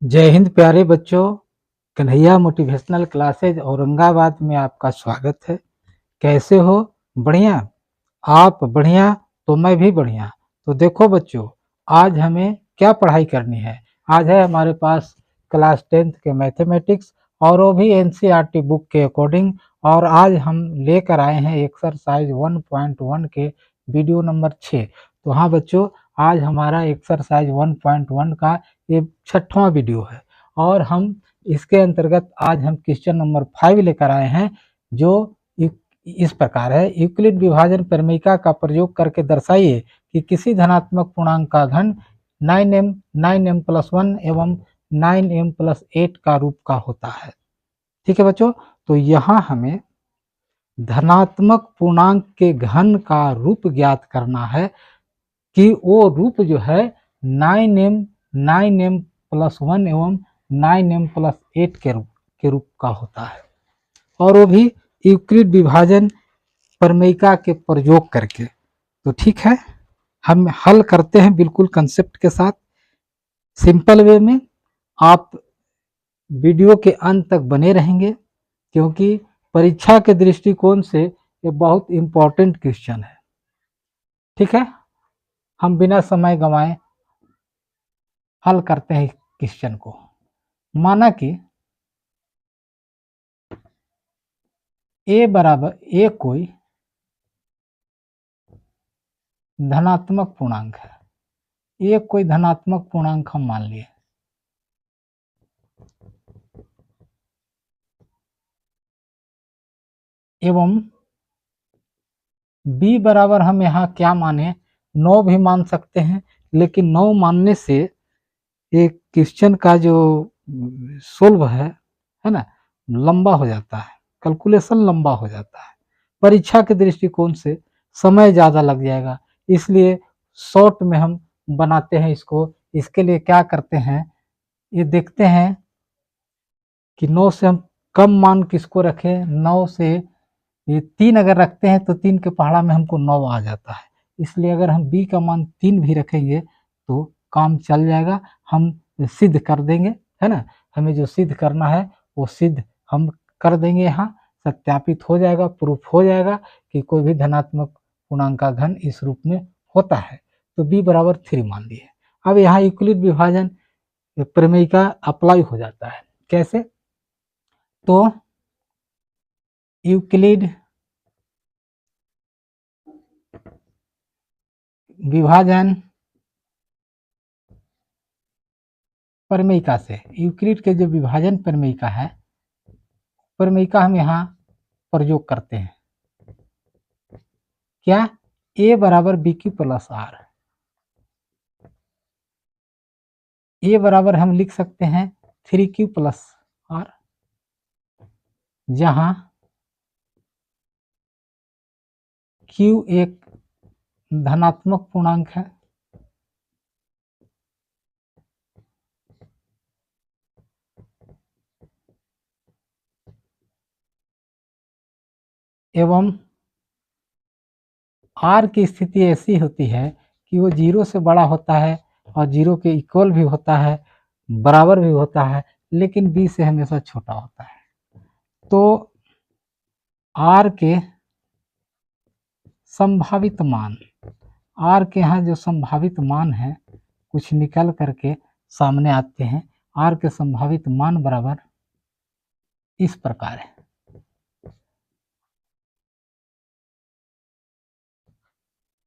जय हिंद प्यारे बच्चों। कन्हैया मोटिवेशनल क्लासेज औरंगाबाद में आपका स्वागत है। कैसे हो? बढ़िया? आप बढ़िया तो मैं भी बढ़िया। तो देखो बच्चों, आज हमें क्या पढ़ाई करनी है। आज है हमारे पास क्लास 10th के मैथमेटिक्स, और वो भी एनसीईआरटी बुक के अकॉर्डिंग। और आज हम लेकर आए हैं एक्सरसाइज 1.1 के वीडियो नंबर 6। तो हाँ बच्चों, आज हमारा एक्सरसाइज 1.1 का ये 6वां वीडियो है, और हम इसके अंतर्गत आज हम क्वेश्चन नंबर 5 लेकर आए हैं, जो इस प्रकार है। यूक्लिड विभाजन प्रमेयिका का प्रयोग करके दर्शाइए कि किसी धनात्मक पूर्णांक का घन 9m 9m+1 एवं 9m+8 का रूप का होता है। ठीक है बच्चों, तो यहाँ हमें धनात्मक पूर्णांक के घन का रूप ज्ञात करना है कि वो रूप जो है 9m+1 एवं 9m+8 के रूप का होता है, और वो भी यूक्लिड विभाजन प्रमेयिका के प्रयोग करके। तो ठीक है, हम हल करते हैं बिल्कुल कंसेप्ट के साथ, सिंपल वे में। आप वीडियो के अंत तक बने रहेंगे, क्योंकि परीक्षा के दृष्टिकोण से ये बहुत इंपॉर्टेंट क्वेश्चन है। ठीक है, हम बिना समय गंवाए हल करते हैं क्वेश्चन को। माना कि a कोई धनात्मक पूर्णांक है। a कोई धनात्मक पूर्णांक हम मान लिए, एवं b बराबर हम यहाँ क्या माने, 9 भी मान सकते हैं, लेकिन 9 मानने से एक क्वेश्चन का जो सोल्व है ना, लंबा हो जाता है, कैलकुलेशन लंबा हो जाता है। परीक्षा के दृष्टिकोण से समय ज़्यादा लग जाएगा, इसलिए शॉर्ट में हम बनाते हैं इसको। इसके लिए क्या करते हैं, ये देखते हैं कि 9 से हम कम मान किसको रखें। 9 से ये 3 अगर रखते हैं तो 3 के पहाड़ा में हमको 9 आ जाता है, इसलिए अगर हम b का मान 3 भी रखेंगे तो काम चल जाएगा, हम सिद्ध कर देंगे, है ना। हमें जो सिद्ध करना है वो सिद्ध हम कर देंगे, यहाँ सत्यापित हो जाएगा, प्रूफ हो जाएगा कि कोई भी धनात्मक पूर्णांक का घन इस रूप में होता है। तो b बराबर 3 मान लिए। अब यहाँ यूक्लिड विभाजन प्रमेयिका अप्लाई हो जाता है। कैसे? तो यूक्लिड विभाजन प्रमेयिका से, यूक्लिड के जो विभाजन प्रमेयिका है, प्रमेयिका हम यहाँ प्रयोग करते हैं। क्या? a बराबर B Q plus R. a बराबर हम लिख सकते हैं 3q प्लस आर, जहाँ q एक धनात्मक पूर्णांक है, एवं r की स्थिति ऐसी होती है कि वो 0 से बड़ा होता है और 0 के इक्वल भी होता है, बराबर भी होता है, लेकिन b से हमेशा छोटा होता है। तो r के संभावित मान, r के यहाँ जो संभावित मान है कुछ निकल करके सामने आते हैं। r के संभावित मान बराबर इस प्रकार है।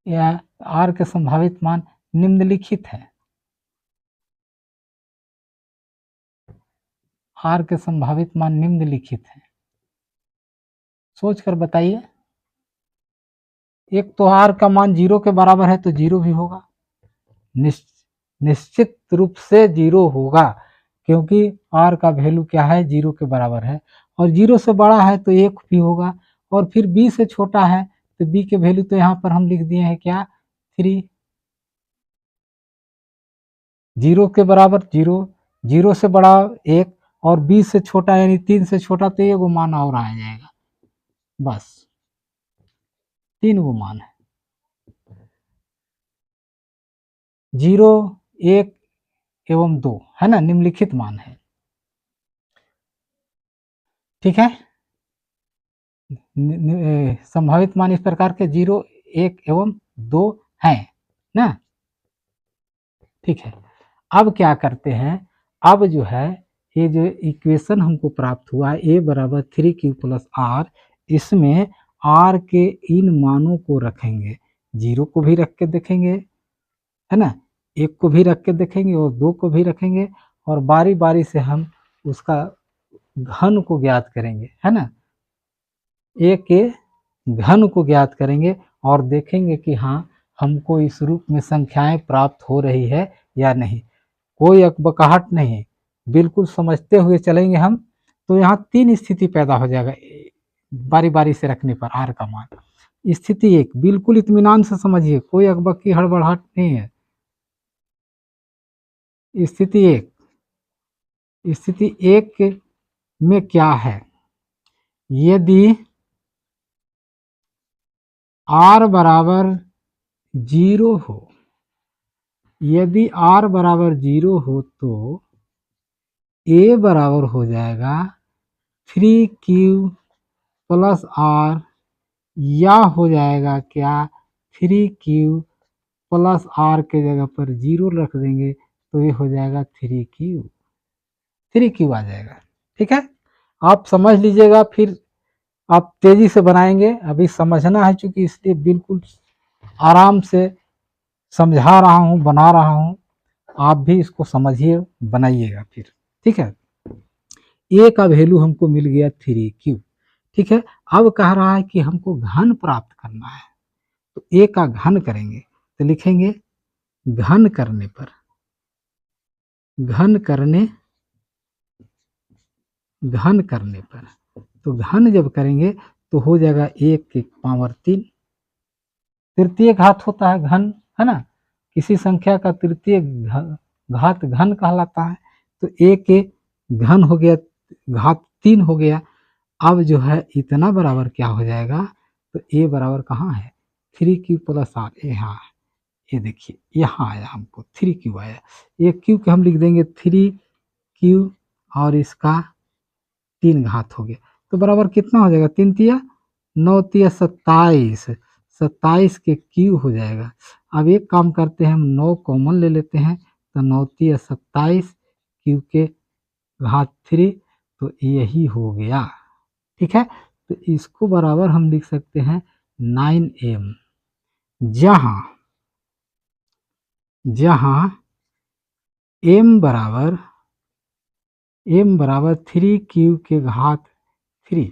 यह r के संभावित मान निम्नलिखित है। r के संभावित मान निम्नलिखित है, सोच कर बताइए। एक तो r का मान 0 के बराबर है तो 0 भी होगा, निश्चित रूप से 0 होगा, क्योंकि r का वैल्यू क्या है, 0 के बराबर है, और 0 से बड़ा है तो 1 भी होगा, और फिर b से छोटा है तो b के वैल्यू तो यहाँ पर हम लिख दिए हैं क्या, 3। 0 के बराबर 0, 0 से बड़ा 1, और 20 से छोटा यानी 3 से छोटा तो ये मान और आ जाएगा, बस 3 मान है। 0, 1, एवं 2 है ना, निम्नलिखित मान है। ठीक है, संभावित मान इस प्रकार के 0, 1 एवं 2 हैं ना। ठीक है, अब क्या करते हैं, अब जो है ये जो इक्वेशन हमको प्राप्त हुआ ए बराबर 3q प्लस आर, इसमें आर के इन मानों को रखेंगे, 0 को भी रख के देखेंगे है ना, 1 को भी रख के देखेंगे और 2 को भी रखेंगे, और बारी बारी से हम उसका घन को ज्ञात करेंगे है ना, ए के घन को ज्ञात करेंगे और देखेंगे कि हाँ हमको इस रूप में संख्याएं प्राप्त हो रही है या नहीं। कोई अकबकाहट नहीं, बिल्कुल समझते हुए चलेंगे हम। तो यहाँ 3 स्थिति पैदा हो जाएगा बारी बारी से रखने पर आर का मान। स्थिति 1, बिल्कुल इत्मीनान से समझिए, कोई अकबकी हड़बड़ाहट नहीं है। स्थिति 1, स्थिति 1 में क्या है, यदि आर बराबर 0 हो, यदि आर बराबर 0 हो तो ए बराबर हो जाएगा 3q प्लस आर, या हो जाएगा क्या 3q प्लस आर के जगह पर 0 रख देंगे तो ये हो जाएगा 3q आ जाएगा। ठीक है, आप समझ लीजिएगा, फिर आप तेजी से बनाएंगे, अभी समझना है चूंकि, इसलिए बिल्कुल आराम से समझा रहा हूँ, बना रहा हूँ, आप भी इसको समझिए, बनाइएगा फिर। ठीक है, ए का वैल्यू हमको मिल गया 3q। ठीक है, अब कह रहा है कि हमको घन प्राप्त करना है, तो ए का घन करेंगे, तो लिखेंगे घन करने पर, घन करने पर, तो घन जब करेंगे तो हो जाएगा 1 की पावर 3, तृतीय घात होता है घन, है ना, किसी संख्या का तृतीय घात घन कहलाता है। तो 1 के घन हो गया, घात 3 हो गया। अब जो है इतना बराबर क्या हो जाएगा, तो ए बराबर कहाँ है, 3q प्लस आर, यहाँ ये देखिए यहाँ आया, हमको 3q आया, ये q के हम लिख देंगे 3q और इसका 3 घात हो गया, तो बराबर कितना हो जाएगा, 3 तिया 9 तिया 27, 27 के q हो जाएगा। अब एक काम करते हैं, हम 9 कॉमन ले लेते हैं, तो 9 तिया 27 q के घात 3, तो यही हो गया। ठीक है, तो इसको बराबर हम लिख सकते हैं 9m, जहां m बराबर 3q के घात 3,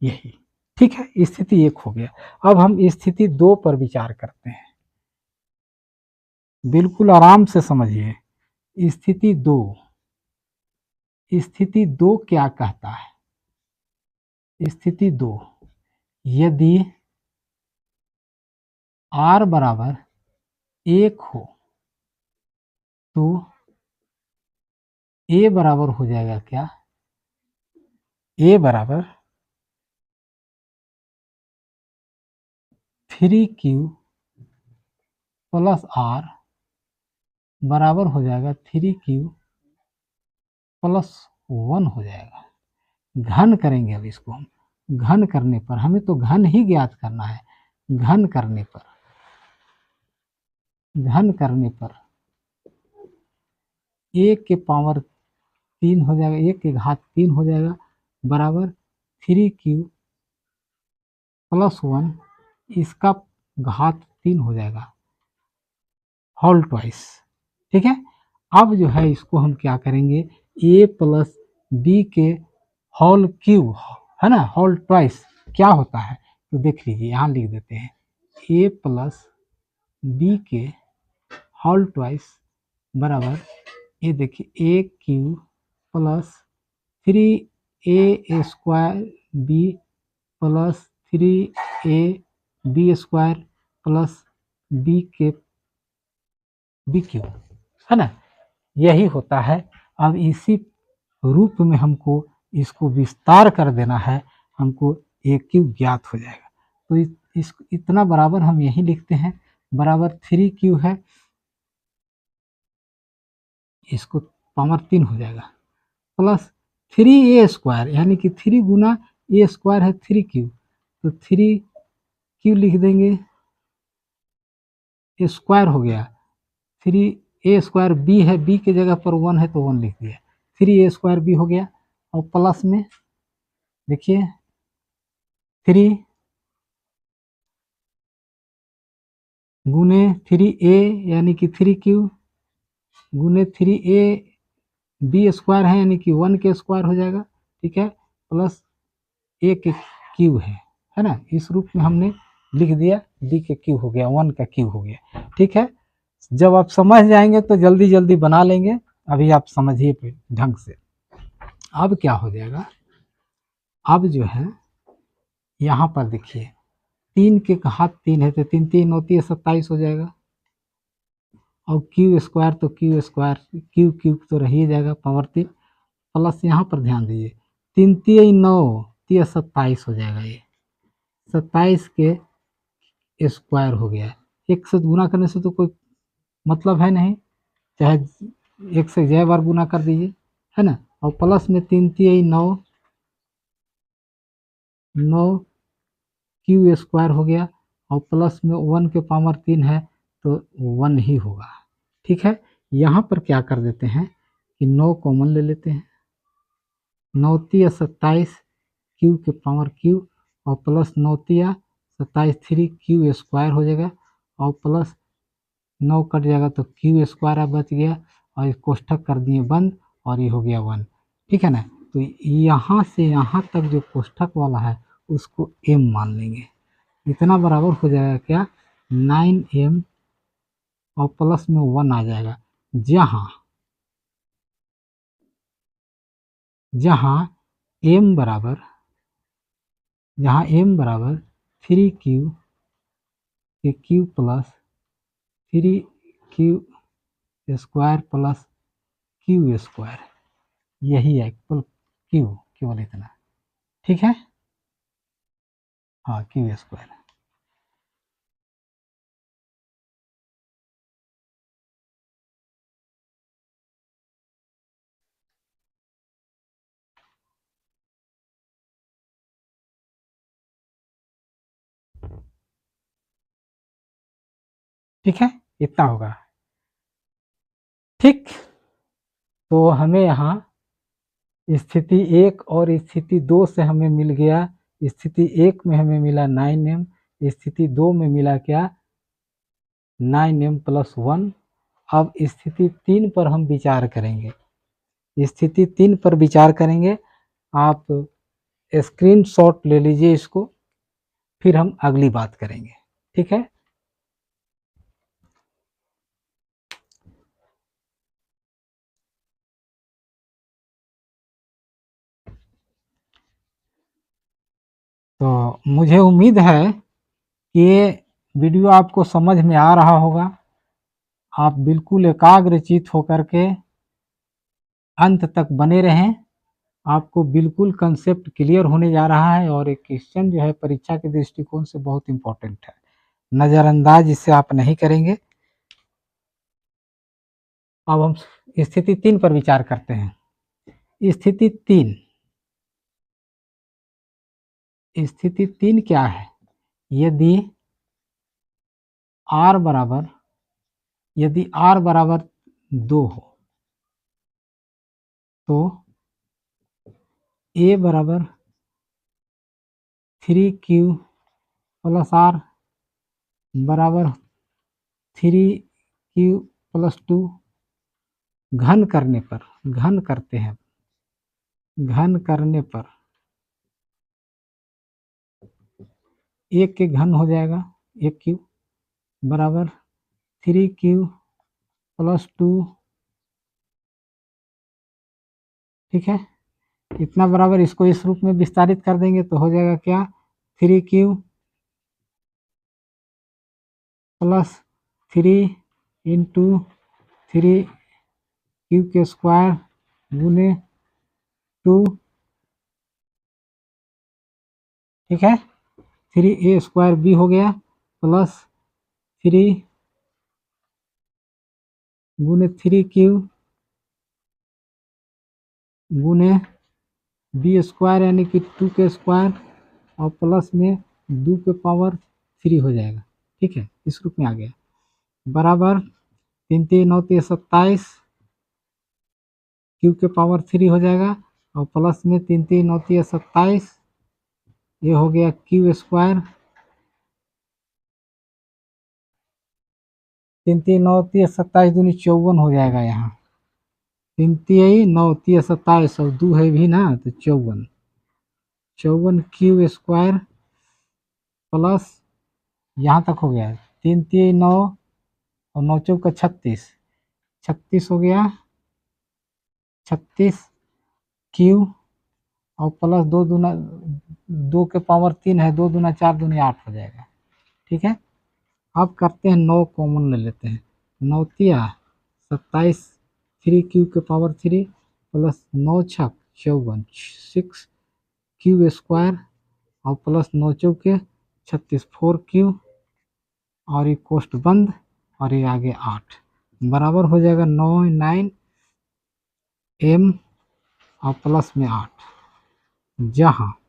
यही। ठीक है, स्थिति 1 हो गया। अब हम स्थिति 2 पर विचार करते हैं, बिल्कुल आराम से समझिए। स्थिति 2, स्थिति 2 क्या कहता है, स्थिति 2, यदि r बराबर 1 हो तो a बराबर हो जाएगा क्या, a बराबर 3q प्लस आर बराबर हो जाएगा 3q प्लस 1 हो जाएगा। घन करेंगे, अब इसको हम घन करने पर, हमें तो घन ही ज्ञात करना है, घन करने पर, घन करने पर 1 के पावर 3 हो जाएगा, 1 के घात 3 हो जाएगा, बराबर 3q प्लस 1, इसका घात 3 हो जाएगा, होल ट्वाइस। ठीक है, अब जो है इसको हम क्या करेंगे, a प्लस बी के होल क्यूब, है ना, होल ट्वाइस क्या होता है, तो देख लीजिए, यहाँ लिख देते हैं a प्लस बी के होल ट्वाइस बराबर, ये देखिए A cube plus 3a square B plus 3a B square plus B के बी क्यू, है ना, यही होता है। अब इसी रूप में हमको इसको विस्तार कर देना है, हमको ए क्यू ज्ञात हो जाएगा। तो इस इतना बराबर हम यही लिखते हैं, बराबर 3q है, इसको पावर 3 हो जाएगा, प्लस 3a² यानी कि 3 गुना a² है 3q, तो 3q लिख देंगे, स्क्वायर हो गया, 3a² b है, b की जगह पर 1 है तो 1 लिख दिया, 3a² b हो गया। और प्लस में देखिए 3 गुने 3a यानी कि 3q गुने 3ab² है यानी कि 1 के स्क्वायर हो जाएगा, ठीक है, प्लस a के क्यू है ना, इस रूप में हमने लिख दिया, b के क्यू हो गया, 1 का क्यू हो गया, ठीक है। जब आप समझ जाएंगे तो जल्दी जल्दी बना लेंगे, अभी आप समझिए ढंग से। अब क्या हो जाएगा, अब जो है यहाँ पर देखिए 3 के घात 3 है तो 3 3 होती है 27 हो जाएगा, और q² तो q तो रह ही जाएगा पावर 3, प्लस यहाँ पर ध्यान दीजिए 3 3 9 3 27 हो जाएगा, ये 27 के स्क्वायर हो गया, एक से गुना करने से तो कोई मतलब है नहीं, चाहे एक से जय बार गुना कर दीजिए, है ना, और प्लस में 3 3 9 q² हो गया, और प्लस में 1 के पावर 3 है तो 1 ही होगा, ठीक है। यहाँ पर क्या कर देते हैं कि 9 कॉमन ले लेते हैं, 9 3 27 q के पावर q, और प्लस 9 3 27 3q² हो जाएगा, और प्लस 9 कट जाएगा तो q² बच गया, और इस कोष्ठक कर दिए बंद, और ये हो गया 1, ठीक है ना। तो यहाँ से यहाँ तक जो कोष्ठक वाला है उसको m मान लेंगे, इतना बराबर हो जाएगा क्या 9m, और प्लस में 1 आ जाएगा, जहाँ m बराबर 3q के q plus 3q² plus q², यही है q, केवल इतना, ठीक है, हाँ q², ठीक है, इतना होगा, ठीक। तो हमें यहाँ स्थिति 1 और स्थिति 2 से हमें मिल गया, स्थिति 1 में हमें मिला 9m, स्थिति 2 में मिला क्या 9m प्लस 1। अब स्थिति 3 पर हम विचार करेंगे, स्थिति 3 पर विचार करेंगे, आप स्क्रीनशॉट ले लीजिए इसको, फिर हम अगली बात करेंगे, ठीक है। तो मुझे उम्मीद है कि ये वीडियो आपको समझ में आ रहा होगा, आप बिल्कुल एकाग्रचित होकर के अंत तक बने रहें, आपको बिल्कुल कंसेप्ट क्लियर होने जा रहा है, और एक क्वेश्चन जो है परीक्षा के दृष्टिकोण से बहुत इंपॉर्टेंट है, नज़रअंदाज इसे आप नहीं करेंगे। अब हम स्थिति 3 पर विचार करते हैं। स्थिति 3 क्या है, यदि r बराबर 2 हो तो a बराबर 3q प्लस r बराबर 3q प्लस 2, घन करने पर, घन करते हैं, घन करने पर 1 के घन हो जाएगा 1q बराबर 3q प्लस 2, ठीक है, इतना बराबर, इसको इस रूप में विस्तारित कर देंगे तो हो जाएगा क्या 3q प्लस 3 इंटू 3q के स्क्वायर गुने 2, ठीक है, 3a² b हो गया, प्लस 3 गुने 3q गुने बी स्क्वायर यानी कि 2 के स्क्वायर और प्लस में 2 के पावर 3 हो जाएगा। ठीक है, इस रूप में आ गया, बराबर 3 3 9 3 27 क्यू के पावर 3 हो जाएगा और प्लस में 3 3 9 3 27, ये हो गया क्यू स्क्वायर, 3 3 9 3 27 दूनी 54 हो जाएगा। यहाँ 3 3 9 3 27 और 2 है भी ना, तो 54 क्यू स्क्वायर प्लस यहाँ तक हो गया 3 3 9 और 9 चौका 36 हो गया, 36 क्यू और प्लस 2 दूना 2 के पावर 3 है, 2 दूना 4 दूनी 8 हो जाएगा। ठीक है, अब करते हैं 9 कॉमन ले लेते हैं, 9 तिया 27 3 क्यू के पावर 3 प्लस 9 छक 54 6 क्यू स्क्वायर और प्लस 9 चौके 36 4 क्यू और ये कोष्ट बंद और ये आगे 8 बराबर हो जाएगा 9 एम और प्लस में 8, जहाँ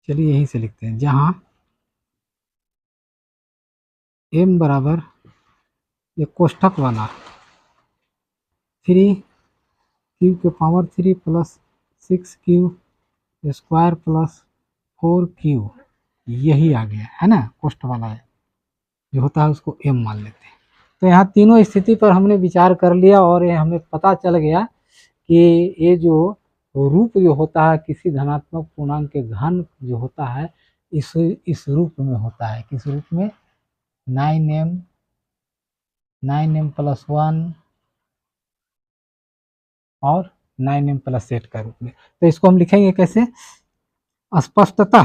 चलिए यहीं से लिखते हैं, जहाँ एम बराबर ये कोष्ठक वाला 3 क्यू के power 3 plus 6 Q square plus 4 Q, यही आ गया है ना, कोष्ठ वाला है जो होता है उसको एम मान लेते हैं। तो यहाँ तीनों स्थिति पर हमने विचार कर लिया और ये हमें पता चल गया कि ये जो रूप जो होता है किसी धनात्मक पूर्णांक के घन जो होता है इस रूप में होता है। किस रूप में? 9m प्लस 1 और 9m प्लस 8 का रूप में। तो इसको हम लिखेंगे कैसे? स्पष्टतः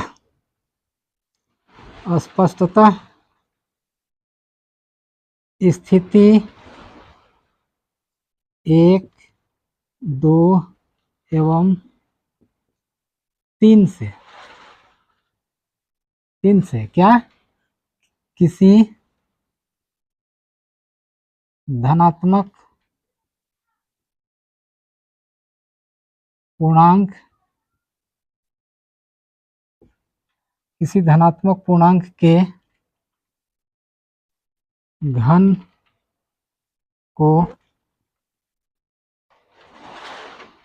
स्थिति 1 2 एवं 3 से क्या किसी धनात्मक पूर्णांक के घन को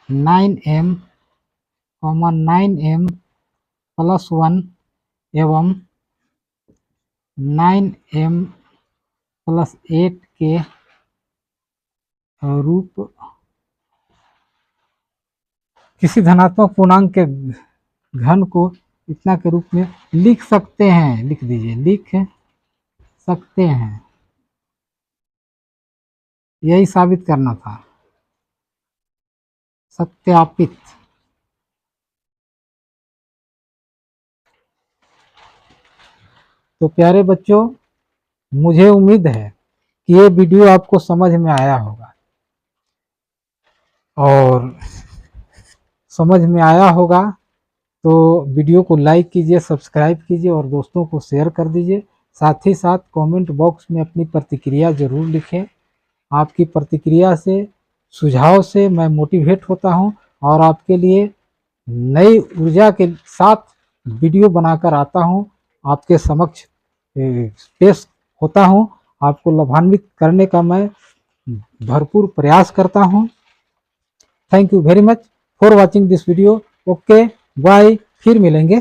9m प्लस 1 एवं 9m प्लस 8 के रूप किसी धनात्मक पूर्णांक के घन को इतना के रूप में लिख सकते हैं। लिख दीजिए, लिख सकते हैं, यही साबित करना था, सत्यापित। तो प्यारे बच्चों, मुझे उम्मीद है कि ये वीडियो आपको समझ में आया होगा और समझ में आया होगा तो वीडियो को लाइक कीजिए, सब्सक्राइब कीजिए और दोस्तों को शेयर कर दीजिए। साथ ही साथ कमेंट बॉक्स में अपनी प्रतिक्रिया ज़रूर लिखें। आपकी प्रतिक्रिया से, सुझाव से मैं मोटिवेट होता हूं और आपके लिए नई ऊर्जा के साथ वीडियो बनाकर आता हूं, आपके समक्ष पेश होता हूं। आपको लाभान्वित करने का मैं भरपूर प्रयास करता हूं। Thank you very much for watching this video. Okay, bye, फिर मिलेंगे।